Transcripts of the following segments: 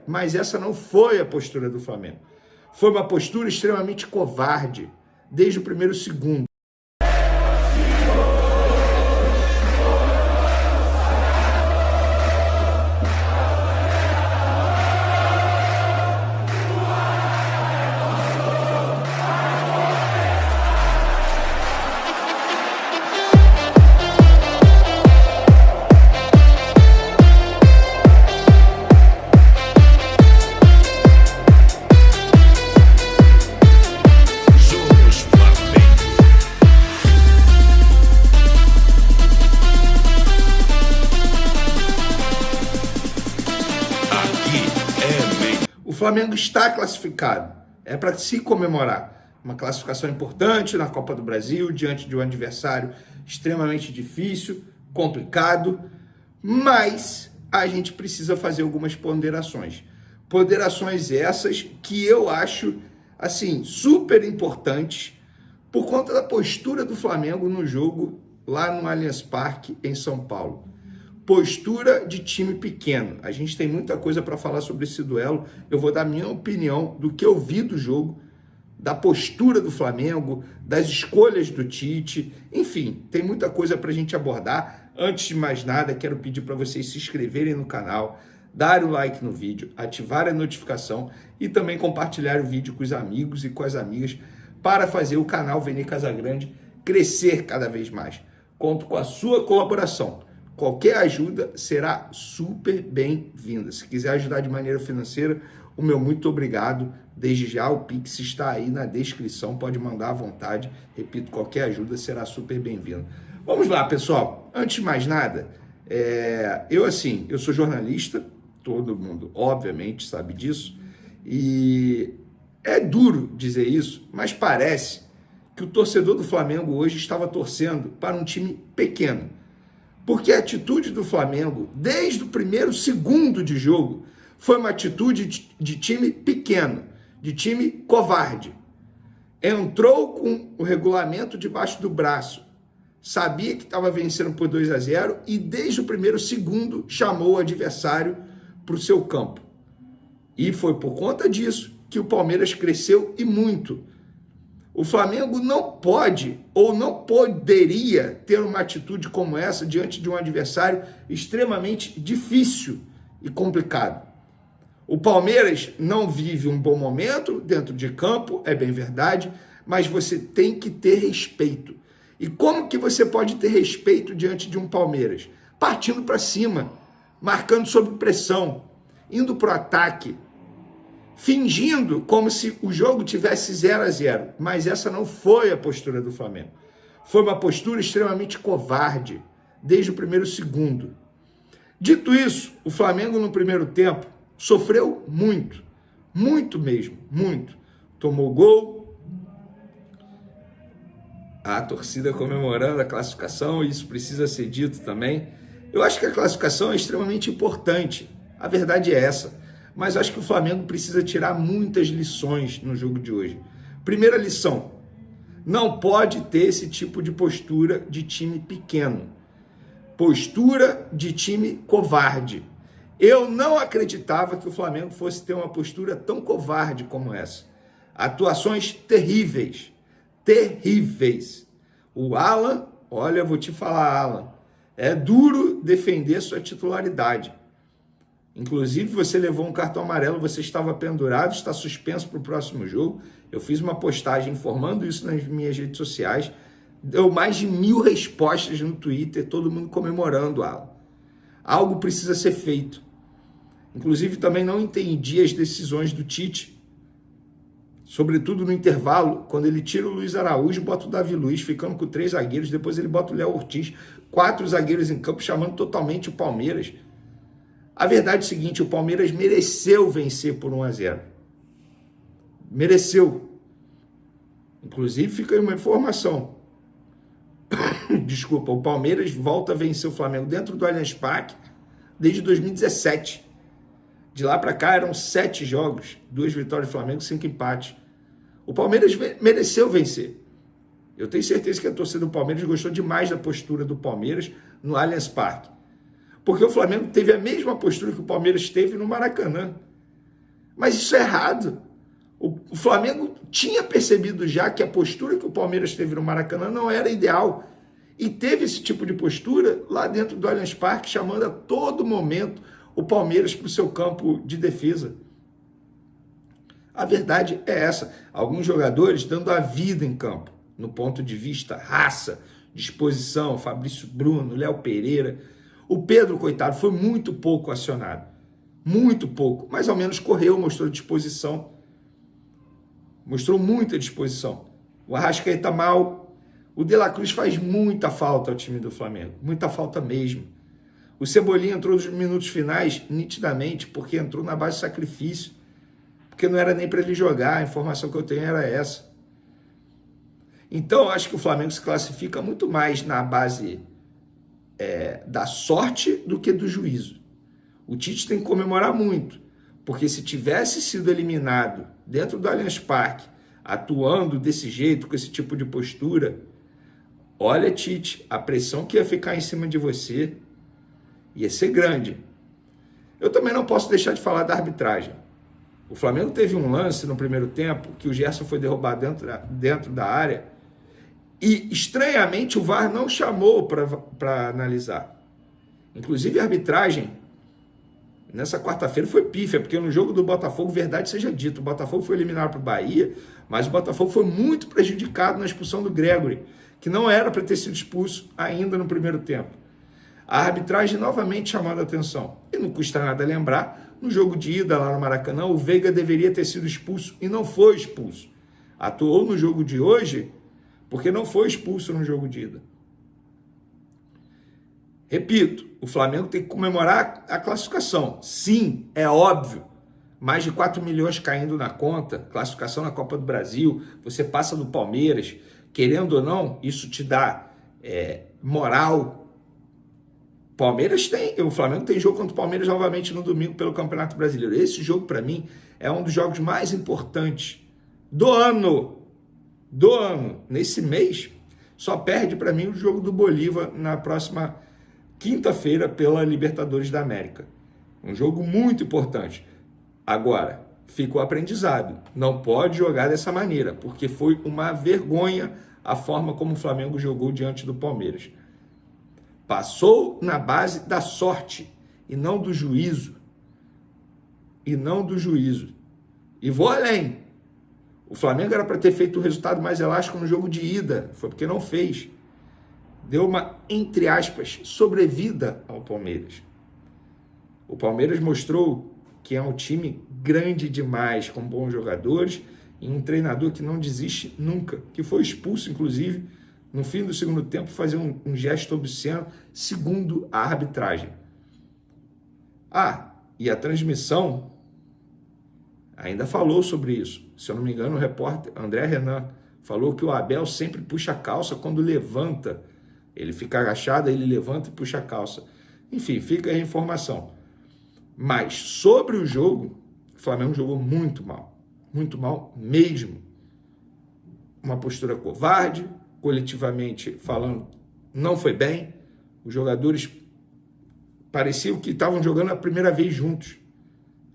Mas essa não foi a postura do Flamengo. Foi uma postura extremamente covarde, desde o primeiro segundo. O Flamengo está classificado, é para se comemorar. Uma classificação importante na Copa do Brasil, diante de um adversário extremamente difícil, complicado, mas a gente precisa fazer algumas ponderações. Ponderações essas que eu acho, assim, super importantes por conta da postura do Flamengo no jogo lá no Allianz Parque, em São Paulo. Postura de time pequeno. A gente tem muita coisa para falar sobre esse duelo. Eu vou dar minha opinião do que eu vi do jogo, da postura do Flamengo, das escolhas do Tite. Enfim, tem muita coisa para a gente abordar. Antes de mais nada, quero pedir para vocês se inscreverem no canal, darem o like no vídeo, ativarem a notificação e também compartilhar o vídeo com os amigos e com as amigas para fazer o canal Vene Casagrande crescer cada vez mais. Conto com a sua colaboração. Qualquer ajuda será super bem-vinda. Se quiser ajudar de maneira financeira, o meu muito obrigado. Desde já, o Pix está aí na descrição, pode mandar à vontade. Repito, qualquer ajuda será super bem-vinda. Vamos lá, pessoal. Antes de mais nada, eu sou jornalista, todo mundo obviamente sabe disso, e é duro dizer isso, mas parece que o torcedor do Flamengo hoje estava torcendo para um time pequeno. Porque a atitude do Flamengo, desde o primeiro segundo de jogo, foi uma atitude de time pequeno, de time covarde. Entrou com o regulamento debaixo do braço, sabia que estava vencendo por 2-0 e desde o primeiro segundo chamou o adversário para o seu campo. E foi por conta disso que o Palmeiras cresceu e muito. O Flamengo não pode ou não poderia ter uma atitude como essa diante de um adversário extremamente difícil e complicado. O Palmeiras não vive um bom momento dentro de campo, é bem verdade, mas você tem que ter respeito. E como que você pode ter respeito diante de um Palmeiras? Partindo para cima, marcando sob pressão, indo para o ataque, fingindo como se o jogo tivesse 0-0, mas essa não foi a postura do Flamengo. Foi uma postura extremamente covarde, desde o primeiro segundo. Dito isso, o Flamengo no primeiro tempo sofreu muito, muito mesmo, muito. Tomou gol, a torcida comemorando a classificação, isso precisa ser dito também. Eu acho que a classificação é extremamente importante, a verdade é essa. Mas acho que o Flamengo precisa tirar muitas lições no jogo de hoje. Primeira lição, não pode ter esse tipo de postura de time pequeno. Postura de time covarde. Eu não acreditava que o Flamengo fosse ter uma postura tão covarde como essa. Atuações terríveis, terríveis. O Alan, olha, vou te falar, Alan, é duro defender sua titularidade. Inclusive, você levou um cartão amarelo, você estava pendurado, está suspenso para o próximo jogo. Eu fiz uma postagem informando isso nas minhas redes sociais. Deu mais de 1000 respostas no Twitter, todo mundo comemorando, Alan. Algo precisa ser feito. Inclusive, também não entendi as decisões do Tite, sobretudo no intervalo, quando ele tira o Luiz Araújo e bota o Davi Luiz, ficando com 3 zagueiros, depois ele bota o Léo Ortiz, 4 zagueiros em campo, chamando totalmente o Palmeiras. A verdade é o seguinte, o Palmeiras mereceu vencer por 1-0. Mereceu. Inclusive, fica aí uma informação. Desculpa, o Palmeiras volta a vencer o Flamengo dentro do Allianz Parque desde 2017. De lá para cá eram 7 jogos, 2 vitórias do Flamengo, 5 empates. O Palmeiras mereceu vencer. Eu tenho certeza que a torcida do Palmeiras gostou demais da postura do Palmeiras no Allianz Parque. Porque o Flamengo teve a mesma postura que o Palmeiras teve no Maracanã. Mas isso é errado. O Flamengo tinha percebido já que a postura que o Palmeiras teve no Maracanã não era ideal. E teve esse tipo de postura lá dentro do Allianz Parque, chamando a todo momento o Palmeiras para o seu campo de defesa. A verdade é essa. Alguns jogadores dando a vida em campo, no ponto de vista raça, disposição, Fabrício Bruno, Léo Pereira. O Pedro, coitado, foi muito pouco acionado. Muito pouco, mas ao menos correu, mostrou disposição. Mostrou muita disposição. O Arrascaeta mal. O De La Cruz faz muita falta ao time do Flamengo. Muita falta mesmo. O Cebolinha entrou nos minutos finais nitidamente, porque entrou na base de sacrifício. Porque não era nem para ele jogar, a informação que eu tenho era essa. Então, eu acho que o Flamengo se classifica muito mais na base da sorte do que do juízo. O Tite tem que comemorar muito, porque se tivesse sido eliminado dentro do Allianz Parque, atuando desse jeito, com esse tipo de postura, olha, Tite, a pressão que ia ficar em cima de você ia ser grande. Eu também não posso deixar de falar da arbitragem. O Flamengo teve um lance no primeiro tempo que o Gerson foi derrubado dentro da área e, estranhamente, o VAR não chamou para analisar. Inclusive, a arbitragem nessa quarta-feira foi pífia, porque no jogo do Botafogo, verdade seja dito, o Botafogo foi eliminado para o Bahia, mas o Botafogo foi muito prejudicado na expulsão do Gregory, que não era para ter sido expulso ainda no primeiro tempo. A arbitragem novamente chamando a atenção. E não custa nada lembrar, no jogo de ida lá no Maracanã, o Veiga deveria ter sido expulso e não foi expulso. Atuou no jogo de hoje porque não foi expulso no jogo de ida. Repito, o Flamengo tem que comemorar a classificação. Sim, é óbvio. Mais de 4 milhões caindo na conta, classificação na Copa do Brasil, você passa do Palmeiras, querendo ou não, isso te dá moral. O Flamengo tem jogo contra o Palmeiras novamente no domingo pelo Campeonato Brasileiro. Esse jogo, para mim, é um dos jogos mais importantes do ano. Nesse mês, só perde para mim o jogo do Bolívar na próxima quinta-feira pela Libertadores da América. Um jogo muito importante. Agora, fica o aprendizado. Não pode jogar dessa maneira, porque foi uma vergonha a forma como o Flamengo jogou diante do Palmeiras. Passou na base da sorte e não do juízo. E vou além. O Flamengo era para ter feito o resultado mais elástico no jogo de ida. Foi porque não fez. Deu uma, entre aspas, sobrevida ao Palmeiras. O Palmeiras mostrou que é um time grande demais, com bons jogadores e um treinador que não desiste nunca, que foi expulso, inclusive, no fim do segundo tempo, fazer um gesto obsceno, segundo a arbitragem. E a transmissão ainda falou sobre isso. Se eu não me engano, o repórter André Renan falou que o Abel sempre puxa a calça quando levanta. Ele fica agachado, ele levanta e puxa a calça. Enfim, fica aí a informação. Mas sobre o jogo, o Flamengo jogou muito mal mesmo. Uma postura covarde, coletivamente falando, não foi bem. Os jogadores pareciam que estavam jogando a primeira vez juntos.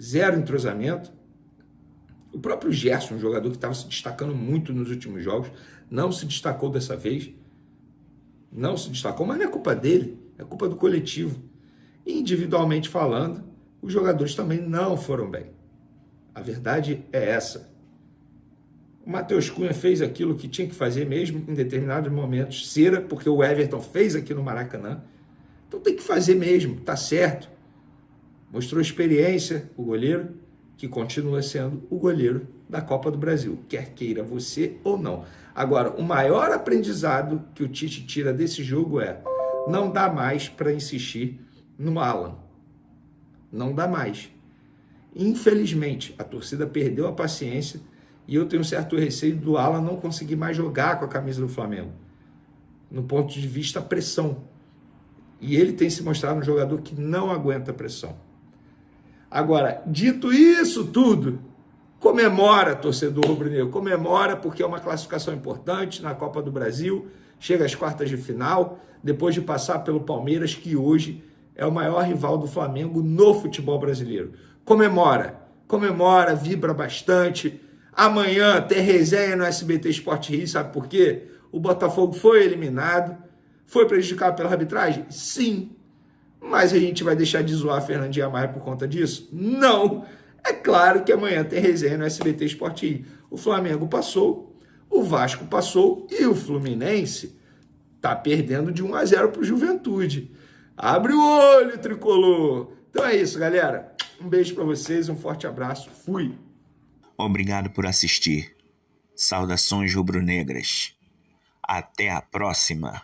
Zero entrosamento. O próprio Gerson, um jogador que estava se destacando muito nos últimos jogos, não se destacou dessa vez. Não se destacou, mas não é culpa dele, é culpa do coletivo. E individualmente falando, os jogadores também não foram bem. A verdade é essa. O Matheus Cunha fez aquilo que tinha que fazer mesmo em determinados momentos. Cera, porque o Everton fez aqui no Maracanã. Então tem que fazer mesmo, tá certo. Mostrou experiência o goleiro, que continua sendo o goleiro da Copa do Brasil, quer queira você ou não. Agora, o maior aprendizado que o Tite tira desse jogo é: não dá mais para insistir no Alan. Não dá mais. Infelizmente, a torcida perdeu a paciência e eu tenho um certo receio do Alan não conseguir mais jogar com a camisa do Flamengo, no ponto de vista pressão. E ele tem se mostrado um jogador que não aguenta pressão. Agora, dito isso tudo, comemora, torcedor rubro-negro, comemora, porque é uma classificação importante na Copa do Brasil, chega às quartas de final, depois de passar pelo Palmeiras, que hoje é o maior rival do Flamengo no futebol brasileiro. Comemora, vibra bastante. Amanhã tem resenha no SBT Sport Rio, sabe por quê? O Botafogo foi eliminado, foi prejudicado pela arbitragem? Sim. Mas a gente vai deixar de zoar a Fernandinha Maia por conta disso? Não. É claro que amanhã tem resenha no SBT Sport Rio. O Flamengo passou, o Vasco passou e o Fluminense tá perdendo de 1-0 pro Juventude. Abre o olho, tricolor. Então é isso, galera. Um beijo para vocês, um forte abraço. Fui. Obrigado por assistir. Saudações rubro-negras. Até a próxima.